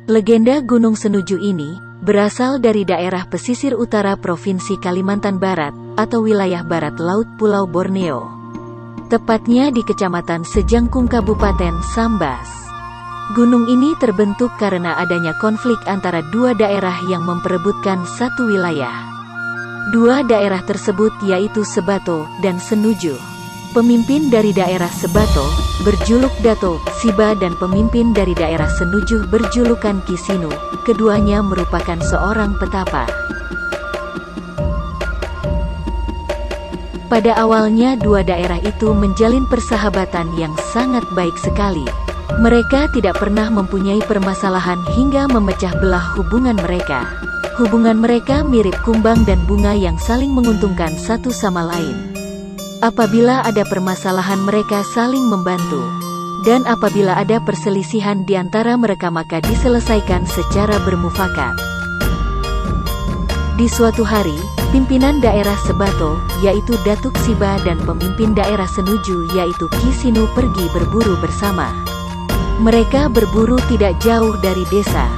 Legenda Gunung Senuju ini berasal dari daerah pesisir utara Provinsi Kalimantan Barat atau wilayah barat laut Pulau Borneo. Tepatnya di Kecamatan Sejangkung Kabupaten Sambas. Gunung ini terbentuk karena adanya konflik antara dua daerah yang memperebutkan satu wilayah. Dua daerah tersebut yaitu Sebato dan Senuju. Pemimpin dari daerah Sebato berjuluk Dato Siba dan pemimpin dari daerah Senuju berjulukan Kisinu. Keduanya merupakan seorang petapa. Pada awalnya dua daerah itu menjalin persahabatan yang sangat baik sekali. Mereka tidak pernah mempunyai permasalahan hingga memecah belah hubungan mereka. Hubungan mereka mirip kumbang dan bunga yang saling menguntungkan satu sama lain. Apabila ada permasalahan mereka saling membantu. Dan apabila ada perselisihan di antara mereka maka diselesaikan secara bermufakat. Di suatu hari, pimpinan daerah Sebato, yaitu Datuk Siba dan pemimpin daerah Senuju yaitu Kisinu pergi berburu bersama. Mereka berburu tidak jauh dari desa.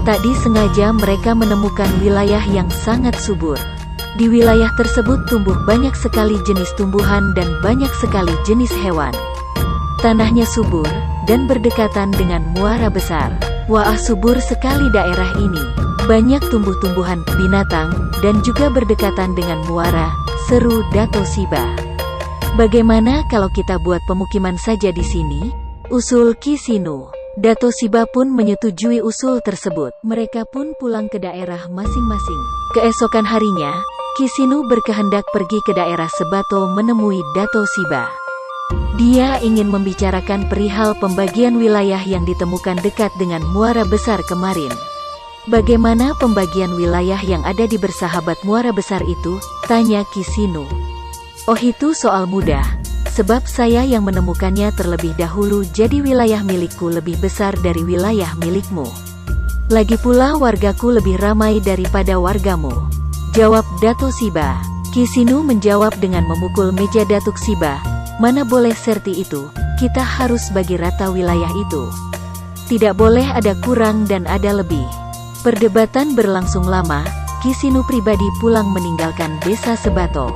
Tak disengaja mereka menemukan wilayah yang sangat subur. Di wilayah tersebut tumbuh banyak sekali jenis tumbuhan dan banyak sekali jenis hewan. Tanahnya subur, dan berdekatan dengan muara besar. Wah, subur sekali daerah ini. Banyak tumbuh-tumbuhan, binatang, dan juga berdekatan dengan muara, seru Dato Siba. Bagaimana kalau kita buat pemukiman saja di sini? Usul Kisinu. Dato Siba pun menyetujui usul tersebut. Mereka pun pulang ke daerah masing-masing. Keesokan harinya, Kisinu berkehendak pergi ke daerah Sebato menemui Dato Siba. Dia ingin membicarakan perihal pembagian wilayah yang ditemukan dekat dengan muara besar kemarin. Bagaimana pembagian wilayah yang ada di bersahabat muara besar itu? Tanya Kisinu. Oh, itu soal mudah. Sebab saya yang menemukannya terlebih dahulu, jadi wilayah milikku lebih besar dari wilayah milikmu. Lagi pula wargaku lebih ramai daripada wargamu. Jawab Dato Siba. Kisinu menjawab dengan memukul meja Datuk Siba. Mana boleh seperti itu, kita harus bagi rata wilayah itu. Tidak boleh ada kurang dan ada lebih. Perdebatan berlangsung lama, Kisinu pribadi pulang meninggalkan desa Sebato.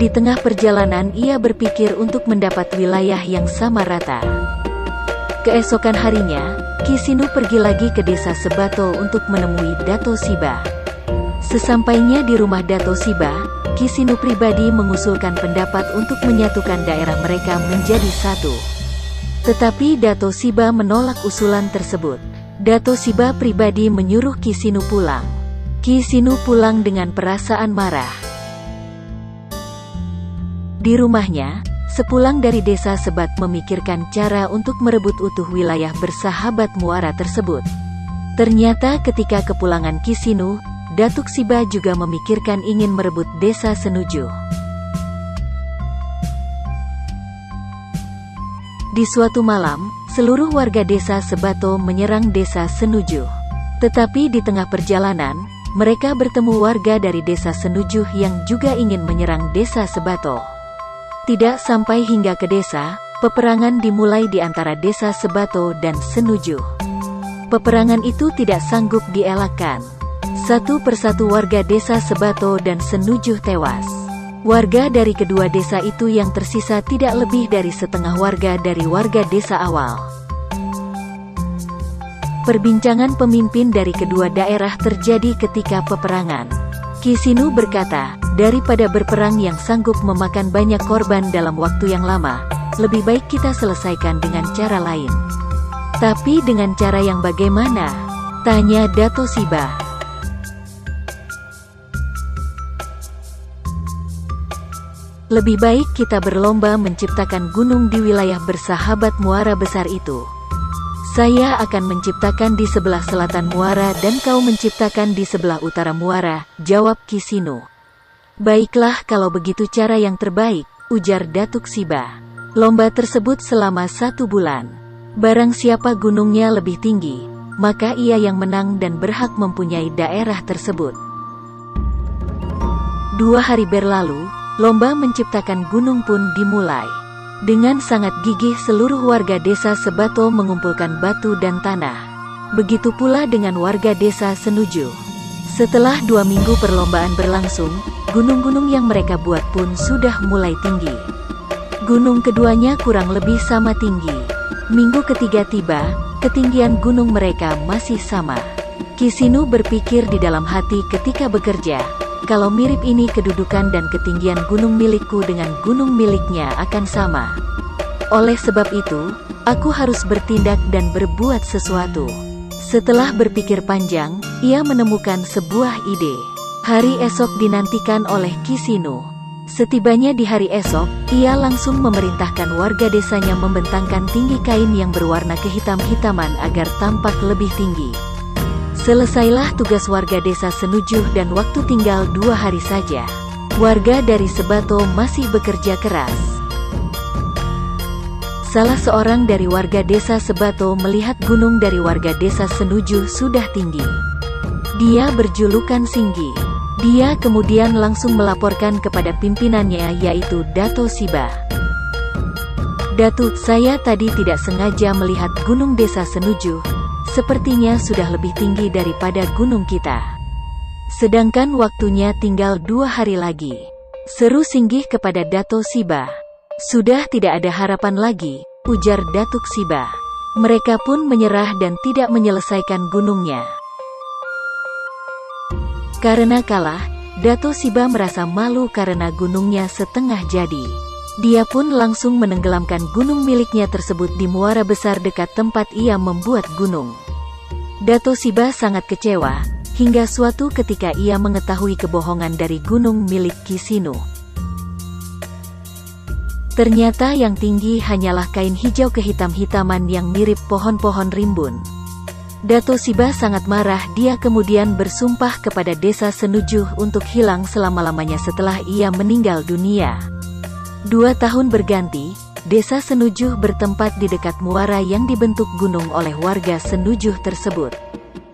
Di tengah perjalanan ia berpikir untuk mendapat wilayah yang sama rata. Keesokan harinya, Kisinu pergi lagi ke desa Sebato untuk menemui Dato Siba. Sesampainya di rumah Dato Siba, Kisinu pribadi mengusulkan pendapat untuk menyatukan daerah mereka menjadi satu. Tetapi Dato Siba menolak usulan tersebut. Dato Siba pribadi menyuruh Kisinu pulang. Kisinu pulang dengan perasaan marah. Di rumahnya, sepulang dari desa Sebat memikirkan cara untuk merebut utuh wilayah bersahabat muara tersebut. Ternyata ketika kepulangan Kisinu, Datuk Siba juga memikirkan ingin merebut desa Senuju. Di suatu malam, seluruh warga desa Sebato menyerang desa Senuju. Tetapi di tengah perjalanan, mereka bertemu warga dari desa Senuju yang juga ingin menyerang desa Sebato. Tidak sampai hingga ke desa, peperangan dimulai di antara desa Sebato dan Senuju. Peperangan itu tidak sanggup dielakkan. Satu persatu warga desa Sebato dan Senuju tewas. Warga dari kedua desa itu yang tersisa tidak lebih dari setengah warga dari warga desa awal. Perbincangan pemimpin dari kedua daerah terjadi ketika peperangan. Kisinu berkata, daripada berperang yang sanggup memakan banyak korban dalam waktu yang lama, lebih baik kita selesaikan dengan cara lain. Tapi dengan cara yang bagaimana? Tanya Dato Siba. Lebih baik kita berlomba menciptakan gunung di wilayah bersahabat muara besar itu. Saya akan menciptakan di sebelah selatan muara dan kau menciptakan di sebelah utara muara, jawab Kisinu. Baiklah kalau begitu cara yang terbaik, ujar Datuk Siba. Lomba tersebut selama 1 bulan. Barang siapa gunungnya lebih tinggi, maka ia yang menang dan berhak mempunyai daerah tersebut. 2 hari berlalu, lomba menciptakan gunung pun dimulai. Dengan sangat gigih seluruh warga desa Sebato mengumpulkan batu dan tanah. Begitu pula dengan warga desa Senuju. Setelah 2 minggu perlombaan berlangsung, gunung-gunung yang mereka buat pun sudah mulai tinggi. Gunung keduanya kurang lebih sama tinggi. Minggu ketiga tiba, ketinggian gunung mereka masih sama. Kisinu berpikir di dalam hati ketika bekerja, kalau mirip ini kedudukan dan ketinggian gunung milikku dengan gunung miliknya akan sama. Oleh sebab itu, aku harus bertindak dan berbuat sesuatu. Setelah berpikir panjang, ia menemukan sebuah ide. Hari esok dinantikan oleh Kisinu. Setibanya di hari esok, ia langsung memerintahkan warga desanya membentangkan tinggi kain yang berwarna kehitam-hitaman agar tampak lebih tinggi. Selesailah tugas warga desa Senujuh dan waktu tinggal 2 hari saja. Warga dari Sebato masih bekerja keras. Salah seorang dari warga desa Sebato melihat gunung dari warga desa Senujuh sudah tinggi. Dia berjulukan Singgi. Dia kemudian langsung melaporkan kepada pimpinannya yaitu Dato Siba. "Datuk, saya tadi tidak sengaja melihat gunung desa Senujuh. Sepertinya sudah lebih tinggi daripada gunung kita. Sedangkan waktunya tinggal 2 hari lagi," seru Singgih kepada Dato Siba. "Sudah tidak ada harapan lagi," ujar Datuk Siba. Mereka pun menyerah dan tidak menyelesaikan gunungnya. Karena kalah, Dato Siba merasa malu karena gunungnya setengah jadi. Dia pun langsung menenggelamkan gunung miliknya tersebut di muara besar dekat tempat ia membuat gunung. Dato Siba sangat kecewa, hingga suatu ketika ia mengetahui kebohongan dari gunung milik Kisinu. Ternyata yang tinggi hanyalah kain hijau kehitam-hitaman yang mirip pohon-pohon rimbun. Dato Siba sangat marah. Dia kemudian bersumpah kepada desa Senujuh untuk hilang selama-lamanya setelah ia meninggal dunia. 2 tahun berganti, desa Senujuh bertempat di dekat muara yang dibentuk gunung oleh warga Senujuh tersebut.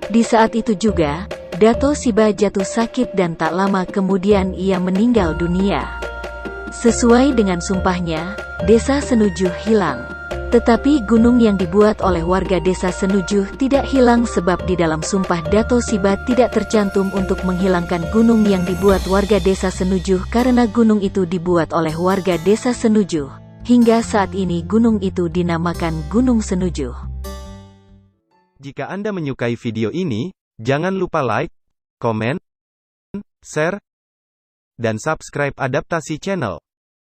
Di saat itu juga, Dato Siba jatuh sakit dan tak lama kemudian ia meninggal dunia. Sesuai dengan sumpahnya, desa Senujuh hilang. Tetapi gunung yang dibuat oleh warga desa Senujuh tidak hilang sebab di dalam sumpah Dato Siba tidak tercantum untuk menghilangkan gunung yang dibuat warga desa Senujuh karena gunung itu dibuat oleh warga desa Senujuh. Hingga saat ini gunung itu dinamakan Gunung Senujuh. Jika Anda menyukai video ini, jangan lupa like, komen, share, dan subscribe Adaptasi Channel.